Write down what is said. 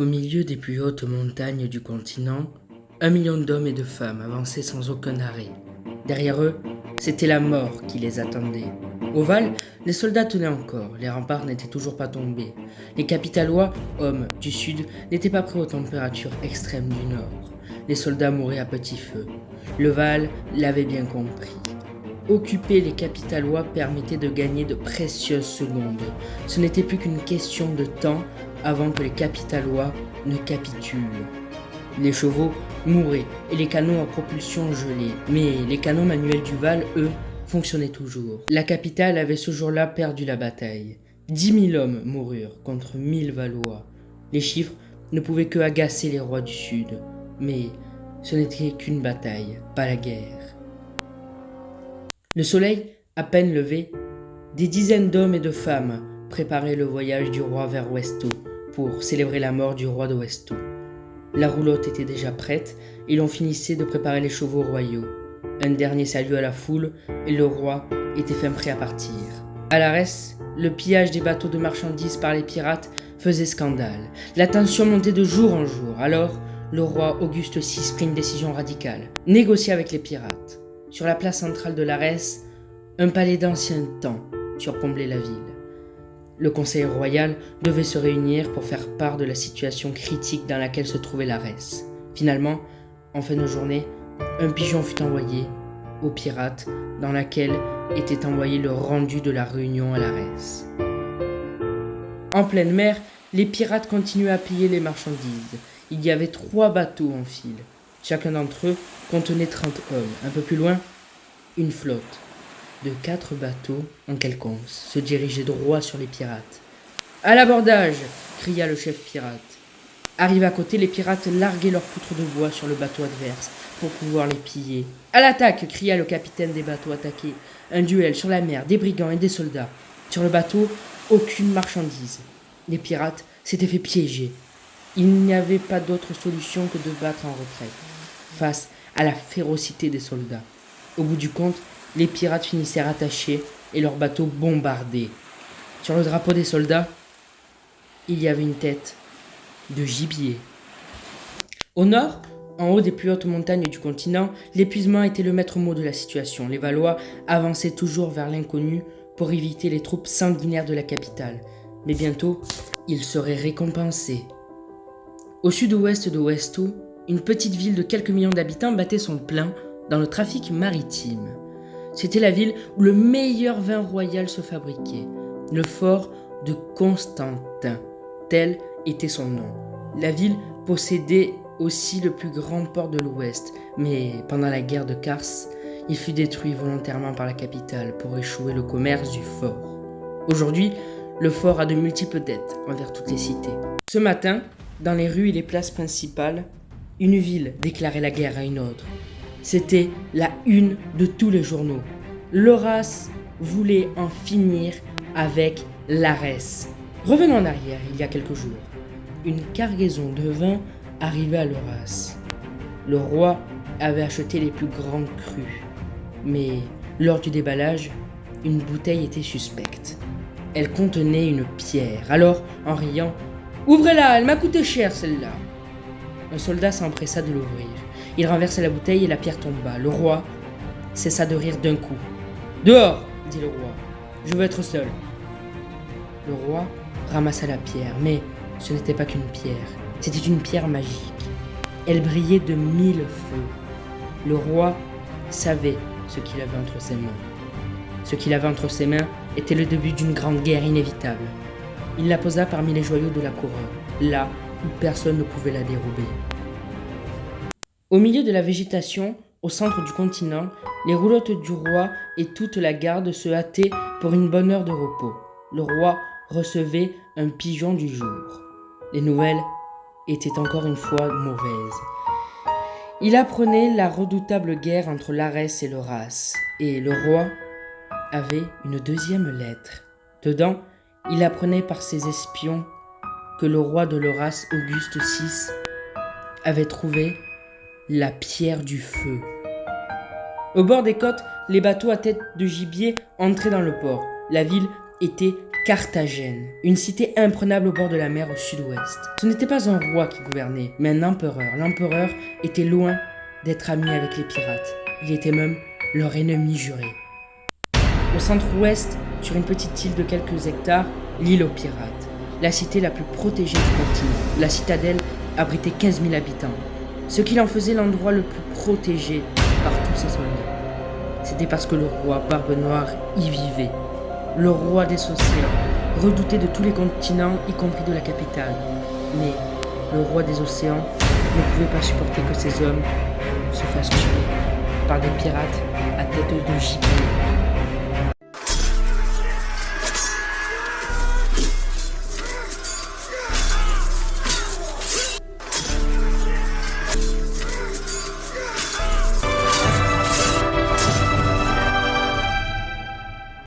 Au milieu des plus hautes montagnes du continent, 1 million d'hommes et de femmes avançaient sans aucun arrêt. Derrière eux, c'était la mort qui les attendait. Au Val, les soldats tenaient encore, les remparts n'étaient toujours pas tombés. Les Capitalois, hommes du sud, n'étaient pas prêts aux températures extrêmes du nord. Les soldats mouraient à petit feu. Le Val l'avait bien compris. Occuper les Capitalois permettait de gagner de précieuses secondes. Ce n'était plus qu'une question de temps avant que les Capitalois ne capitulent. Les chevaux mouraient et les canons à propulsion gelaient, mais les canons manuels du Val, eux, fonctionnaient toujours. La capitale avait ce jour-là perdu la bataille. 10 000 hommes moururent contre 1000 Valois. Les chiffres ne pouvaient que agacer les rois du Sud, mais ce n'était qu'une bataille, pas la guerre. Le soleil, à peine levé, des dizaines d'hommes et de femmes préparaient le voyage du roi vers Westo pour célébrer la mort du roi de Westo. La roulotte était déjà prête et l'on finissait de préparer les chevaux royaux. Un dernier salut à la foule et le roi était fin prêt à partir. À l'Arès, le pillage des bateaux de marchandises par les pirates faisait scandale. La tension montait de jour en jour. Alors, le roi Auguste VI prit une décision radicale. Négocier avec les pirates. Sur la place centrale de l'Arès, un palais d'ancien temps surplombait la ville. Le conseil royal devait se réunir pour faire part de la situation critique dans laquelle se trouvait l'Arès. Finalement, en fin de journée, un pigeon fut envoyé aux pirates dans laquelle était envoyé le rendu de la réunion à l'Arès. En pleine mer, les pirates continuaient à piller les marchandises. Il y avait 3 bateaux en file. Chacun d'entre eux contenait 30 hommes. Un peu plus loin, une flotte de 4 bateaux en quelconce se dirigeait droit sur les pirates. « À l'abordage !» cria le chef pirate. Arrivés à côté, les pirates larguaient leurs poutres de bois sur le bateau adverse pour pouvoir les piller. « À l'attaque !» cria le capitaine des bateaux attaqués. Un duel sur la mer, des brigands et des soldats. Sur le bateau, aucune marchandise. Les pirates s'étaient fait piéger. Il n'y avait pas d'autre solution que de battre en retraite face à la férocité des soldats. Au bout du compte, les pirates finissèrent attachés et leurs bateaux bombardés. Sur le drapeau des soldats, il y avait une tête de gibier. Au nord, en haut des plus hautes montagnes du continent, l'épuisement était le maître mot de la situation. Les Valois avançaient toujours vers l'inconnu pour éviter les troupes sanguinaires de la capitale. Mais bientôt, ils seraient récompensés. Au sud-ouest de Westo, une petite ville de quelques millions d'habitants battait son plein dans le trafic maritime. C'était la ville où le meilleur vin royal se fabriquait, le fort de Constantin, tel était son nom. La ville possédait aussi le plus grand port de l'Ouest, mais pendant la guerre de Kars, il fut détruit volontairement par la capitale pour échouer le commerce du fort. Aujourd'hui, le fort a de multiples dettes envers toutes les cités. Ce matin, dans les rues et les places principales, une ville déclarait la guerre à une autre. C'était la une de tous les journaux. L'Horace voulait en finir avec l'Arès. Revenons en arrière, il y a quelques jours. Une cargaison de vin arrivait à l'Horace. Le roi avait acheté les plus grands crus. Mais lors du déballage, une bouteille était suspecte. Elle contenait une pierre. Alors, en riant, « Ouvrez-la, elle m'a coûté cher celle-là !» Un soldat s'empressa de l'ouvrir. Il renversa la bouteille et la pierre tomba. Le roi cessa de rire d'un coup. « Dehors !» dit le roi. « Je veux être seul. » Le roi ramassa la pierre, mais ce n'était pas qu'une pierre. C'était une pierre magique. Elle brillait de 1000 feux. Le roi savait ce qu'il avait entre ses mains. Ce qu'il avait entre ses mains était le début d'une grande guerre inévitable. Il la posa parmi les joyaux de la couronne, là où personne ne pouvait la dérober. Au milieu de la végétation, au centre du continent, les roulottes du roi et toute la garde se hâtaient pour une bonne heure de repos. Le roi recevait un pigeon du jour. Les nouvelles étaient encore une fois mauvaises. Il apprenait la redoutable guerre entre l'Arès et l'Horace, et le roi avait une deuxième lettre. Dedans, il apprenait par ses espions que le roi de l'Horace, Auguste VI, avait trouvé la pierre du feu. Au bord des côtes, les bateaux à tête de gibier entraient dans le port. La ville était Carthagène, une cité imprenable au bord de la mer au sud-ouest. Ce n'était pas un roi qui gouvernait, mais un empereur. L'empereur était loin d'être ami avec les pirates. Il était même leur ennemi juré. Au centre-ouest, sur une petite île de quelques hectares, l'île aux pirates, la cité la plus protégée du continent. La citadelle abritait 15 000 habitants, ce qui en faisait l'endroit le plus protégé par tous ses soldats. C'était parce que le roi Barbe Noire y vivait, le roi des océans, redouté de tous les continents, y compris de la capitale. Mais le roi des océans ne pouvait pas supporter que ses hommes se fassent tuer par des pirates à tête de gibier.